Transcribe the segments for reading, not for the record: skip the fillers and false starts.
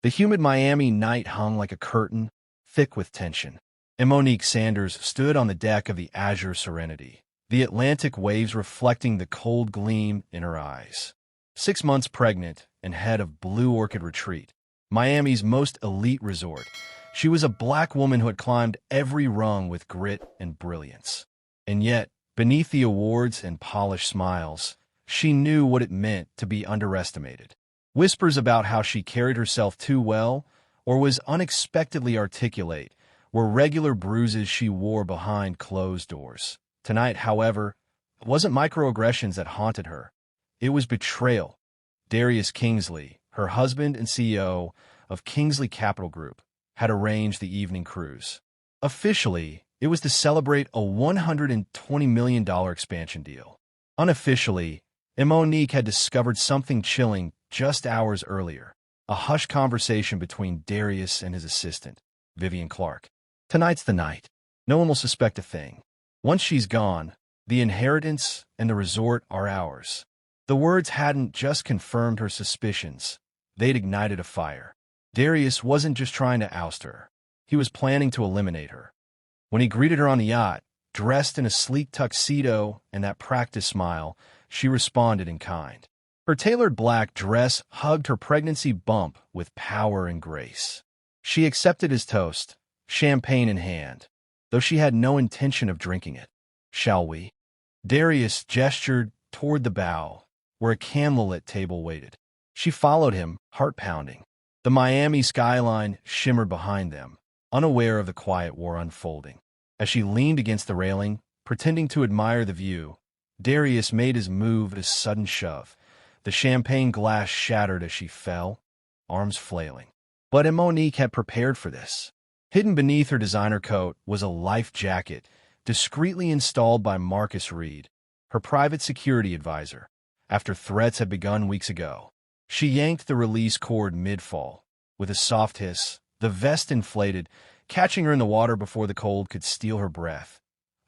The humid Miami night hung like a curtain, thick with tension. And Monique Sanders stood on the deck of the Azure Serenity, the Atlantic waves reflecting the cold gleam in her eyes. 6 months pregnant and head of Blue Orchid Retreat, Miami's most elite resort, she was a black woman who had climbed every rung with grit and brilliance. And yet, beneath the awards and polished smiles, she knew what it meant to be underestimated. Whispers about how she carried herself too well or was unexpectedly articulate were regular bruises she wore behind closed doors. Tonight, however, it wasn't microaggressions that haunted her. It was betrayal. Darius Kingsley, her husband and CEO of Kingsley Capital Group, had arranged the evening cruise. Officially, it was to celebrate a $120 million expansion deal. Unofficially, Monique had discovered something chilling just hours earlier, a hushed conversation between Darius and his assistant, Vivian Clark. Tonight's the night. No one will suspect a thing. Once she's gone, the inheritance and the resort are ours. The words hadn't just confirmed her suspicions. They'd ignited a fire. Darius wasn't just trying to oust her. He was planning to eliminate her. When he greeted her on the yacht, dressed in a sleek tuxedo and that practice smile, she responded in kind. Her tailored black dress hugged her pregnancy bump with power and grace. She accepted his toast, champagne in hand, though she had no intention of drinking it. "Shall we?" Darius gestured toward the bow, where a candlelit table waited. She followed him, heart pounding. The Miami skyline shimmered behind them, unaware of the quiet war unfolding. As she leaned against the railing, pretending to admire the view, Darius made his move at a sudden shove. The champagne glass shattered as she fell, arms flailing. But Monique had prepared for this. Hidden beneath her designer coat was a life jacket, discreetly installed by Marcus Reed, her private security advisor, after threats had begun weeks ago. She yanked the release cord mid-fall. With a soft hiss, the vest inflated, catching her in the water before the cold could steal her breath.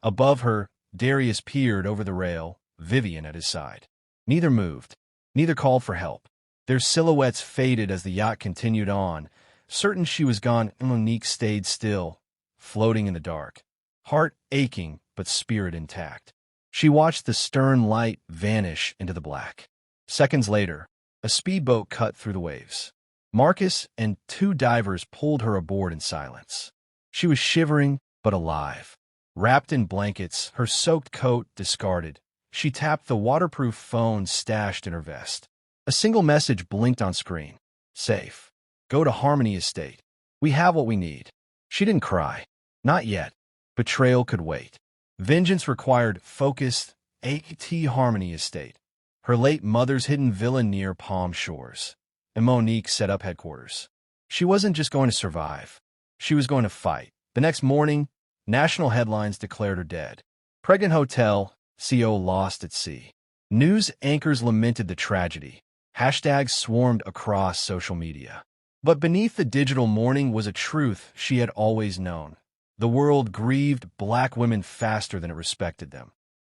Above her, Darius peered over the rail, Vivian at his side. Neither moved. Neither called for help. Their silhouettes faded as the yacht continued on. Certain she was gone, Monique stayed still, floating in the dark, heart aching but spirit intact. She watched the stern light vanish into the black. Seconds later, a speedboat cut through the waves. Marcus and 2 divers pulled her aboard in silence. She was shivering but alive. Wrapped in blankets, her soaked coat discarded, she tapped the waterproof phone stashed in her vest. A single message blinked on screen. "Safe. Go to Harmony Estate. We have what we need." She didn't cry. Not yet. Betrayal could wait. Vengeance required focused AT Harmony Estate, her late mother's hidden villa near Palm Shores. And Monique set up headquarters. She wasn't just going to survive. She was going to fight. The next morning, national headlines declared her dead. Pregnant hotel, CO lost at sea. News anchors lamented the tragedy. Hashtags swarmed across social media. But beneath the digital mourning was a truth she had always known. The world grieved black women faster than it respected them.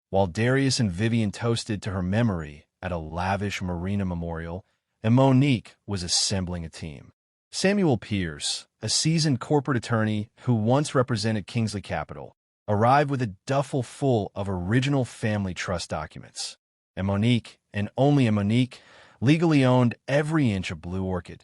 While Darius and Vivian toasted to her memory at a lavish marina memorial, and Monique was assembling a team. Samuel Pierce, a seasoned corporate attorney who once represented Kingsley Capital, arrived with a duffel full of original family trust documents. And Monique, and only Monique, legally owned every inch of Blue Orchid.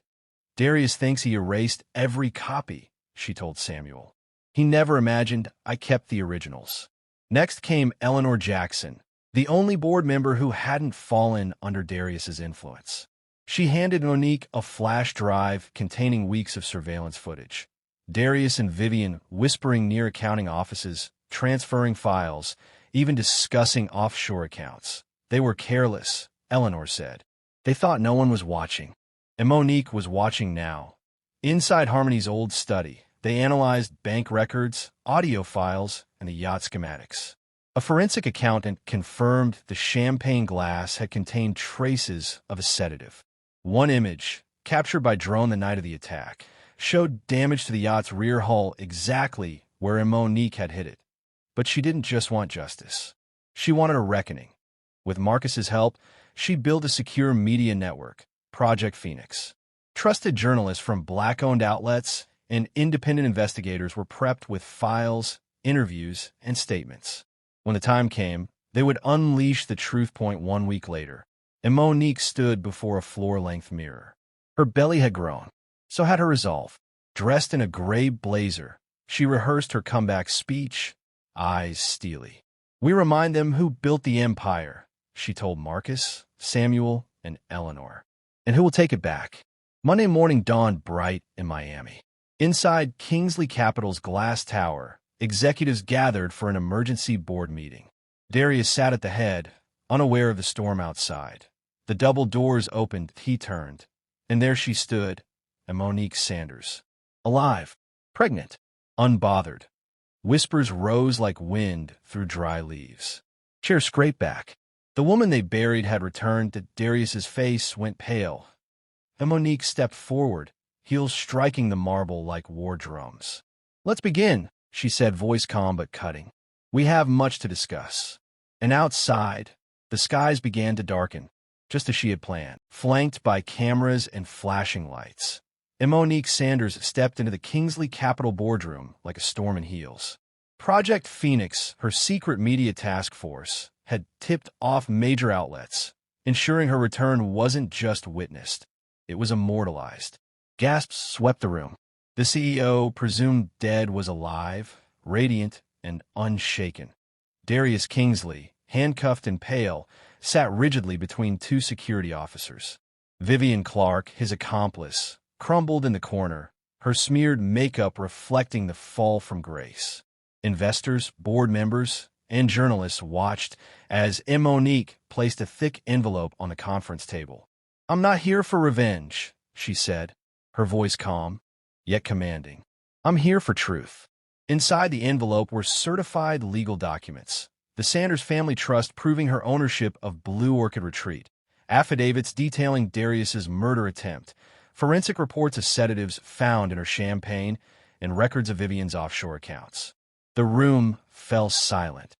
"Darius thinks he erased every copy," she told Samuel. "He never imagined I kept the originals." Next came Eleanor Jackson, the only board member who hadn't fallen under Darius's influence. She handed Monique a flash drive containing weeks of surveillance footage. Darius and Vivian whispering near accounting offices, transferring files, even discussing offshore accounts. They were careless, Eleanor said. They thought no one was watching. And Monique was watching now. Inside Harmony's old study, they analyzed bank records, audio files, and the yacht schematics. A forensic accountant confirmed the champagne glass had contained traces of a sedative. One image, captured by drone the night of the attack, showed damage to the yacht's rear hull exactly where Monique had hit it. But she didn't just want justice. She wanted a reckoning. With Marcus's help, she built a secure media network, Project Phoenix. Trusted journalists from Black-owned outlets and independent investigators were prepped with files, interviews, and statements. When the time came, they would unleash the truth point 1 week later, and Monique stood before a floor-length mirror. Her belly had grown, so had her resolve. Dressed in a gray blazer, she rehearsed her comeback speech, eyes steely. "We remind them who built the empire," she told Marcus, Samuel, and Eleanor. "And who will take it back?" Monday morning dawned bright in Miami. Inside Kingsley Capital's glass tower, executives gathered for an emergency board meeting. Darius sat at the head, unaware of the storm outside. The double doors opened, he turned, and there she stood, Monique Sanders. Alive, pregnant, unbothered. Whispers rose like wind through dry leaves. Chairs scraped back. The woman they buried had returned. Darius's face went pale. Monique stepped forward, heels striking the marble like war drums. "Let's begin," she said, voice calm but cutting. "We have much to discuss." And outside, the skies began to darken, just as she had planned, flanked by cameras and flashing lights. Monique Sanders stepped into the Kingsley Capital boardroom like a storm in heels. Project Phoenix, her secret media task force, had tipped off major outlets, ensuring her return wasn't just witnessed. It was immortalized. Gasps swept the room. The CEO, presumed dead, was alive, radiant, and unshaken. Darius Kingsley, handcuffed and pale, sat rigidly between two security officers. Vivian Clark, his accomplice, crumbled in the corner, her smeared makeup reflecting the fall from grace. Investors, board members, and journalists watched as Monique placed a thick envelope on the conference table. "I'm not here for revenge," she said, her voice calm, yet commanding. "I'm here for truth." Inside the envelope were certified legal documents. The Sanders Family Trust proving her ownership of Blue Orchid Retreat, affidavits detailing Darius's murder attempt, forensic reports of sedatives found in her champagne, and records of Vivian's offshore accounts. The room fell silent.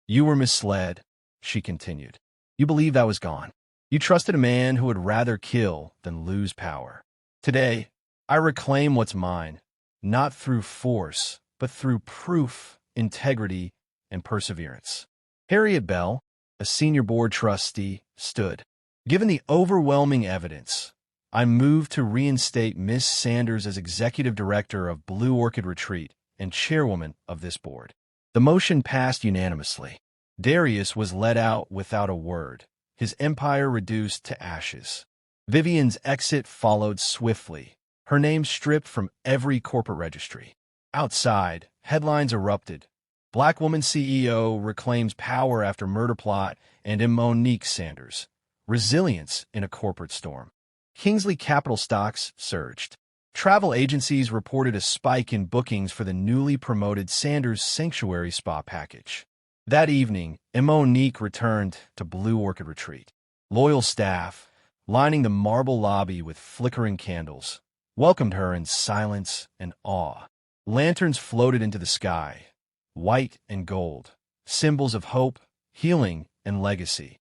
"You were misled," she continued. "You believed I was gone. You trusted a man who would rather kill than lose power. Today, I reclaim what's mine, not through force, but through proof, integrity, and perseverance." Harriet Bell, a senior board trustee, stood. "Given the overwhelming evidence, I move to reinstate Miss Sanders as executive director of Blue Orchid Retreat and chairwoman of this board." The motion passed unanimously. Darius was let out without a word, his empire reduced to ashes. Vivian's exit followed swiftly, her name stripped from every corporate registry. Outside, headlines erupted. Black woman CEO reclaims power after murder plot, and Monique Sanders. Resilience in a corporate storm. Kingsley Capital stocks surged. Travel agencies reported a spike in bookings for the newly promoted Sanders Sanctuary Spa package. That evening, Monique returned to Blue Orchid Retreat. Loyal staff, lining the marble lobby with flickering candles, welcomed her in silence and awe. Lanterns floated into the sky, white and gold, symbols of hope, healing, and legacy.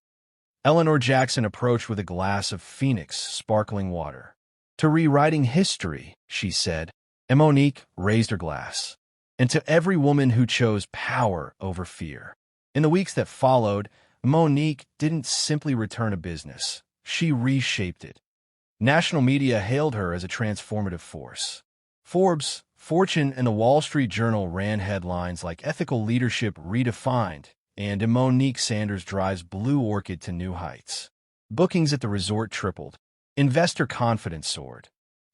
Eleanor Jackson approached with a glass of Phoenix sparkling water. "To rewriting history," she said. Monique raised her glass. "And to every woman who chose power over fear." In the weeks that followed, Monique didn't simply return a business. She reshaped it. National media hailed her as a transformative force. Forbes, Fortune, and the Wall Street Journal ran headlines like "Ethical Leadership Redefined" and "Monique Sanders Drives Blue Orchid to New Heights." Bookings at the resort tripled. Investor confidence soared.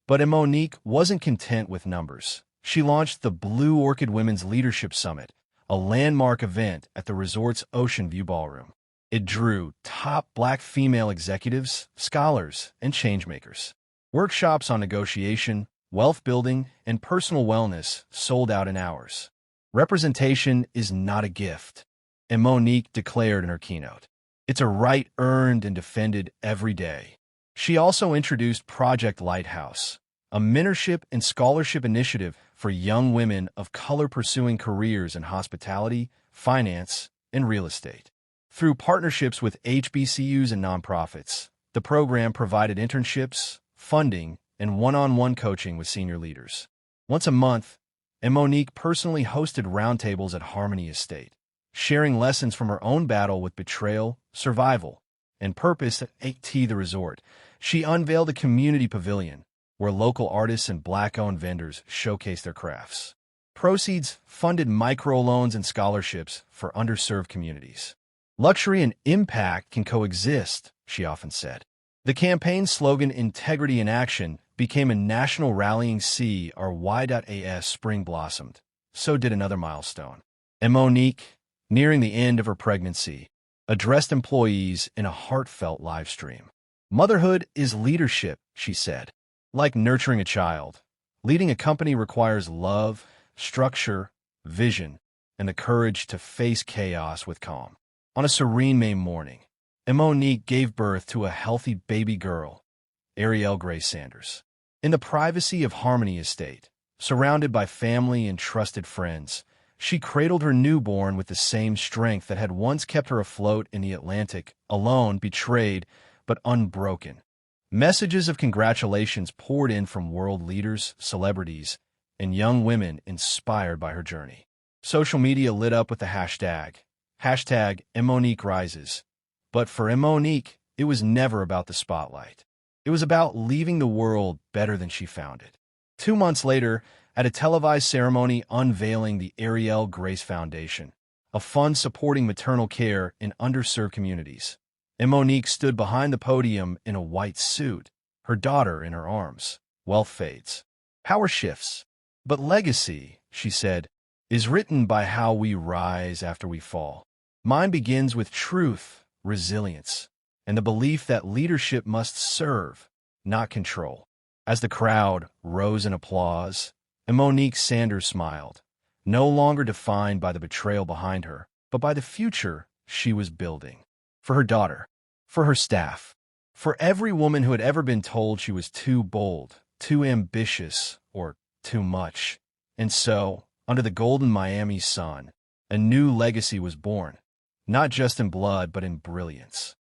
But Monique wasn't content with numbers. She launched the Blue Orchid Women's Leadership Summit, a landmark event at the resort's Ocean View Ballroom. It drew top Black female executives, scholars, and changemakers. Workshops on negotiation, wealth building, and personal wellness sold out in hours. "Representation is not a gift," Monique declared in her keynote. "It's a right earned and defended every day." She also introduced Project Lighthouse, a mentorship and scholarship initiative for young women of color pursuing careers in hospitality, finance, and real estate. Through partnerships with HBCUs and nonprofits, the program provided internships, funding, and one-on-one coaching with senior leaders. Once a month, Monique personally hosted roundtables at Harmony Estate, sharing lessons from her own battle with betrayal, survival, and purpose at AT the resort. She unveiled a community pavilion where local artists and Black-owned vendors showcased their crafts. Proceeds funded microloans and scholarships for underserved communities. Luxury and impact can coexist, she often said. The campaign's slogan, Integrity in Action, became a national rallying cry. Our Y.AS spring blossomed. So did another milestone. And Monique, nearing the end of her pregnancy, addressed employees in a heartfelt live stream. Motherhood is leadership, she said. Like nurturing a child, leading a company requires love, structure, vision, and the courage to face chaos with calm. On a serene May morning, Monique gave birth to a healthy baby girl, Ariel Grace Sanders. In the privacy of Harmony Estate, surrounded by family and trusted friends, she cradled her newborn with the same strength that had once kept her afloat in the Atlantic, alone, betrayed, but unbroken. Messages of congratulations poured in from world leaders, celebrities, and young women inspired by her journey. Social media lit up with the hashtag #MoniqueRises. But for Monique, it was never about the spotlight. It was about leaving the world better than she found it. 2 months later, at a televised ceremony unveiling the Ariel Grace Foundation, a fund supporting maternal care in underserved communities, Monique stood behind the podium in a white suit, her daughter in her arms. Wealth fades. Power shifts. But legacy, she said, is written by how we rise after we fall. Mine begins with truth, resilience, and the belief that leadership must serve, not control. As the crowd rose in applause, Monique Sanders smiled, no longer defined by the betrayal behind her, but by the future she was building. For her daughter, for her staff, for every woman who had ever been told she was too bold, too ambitious, or too much. And so, under the golden Miami sun, a new legacy was born, not just in blood but in brilliance.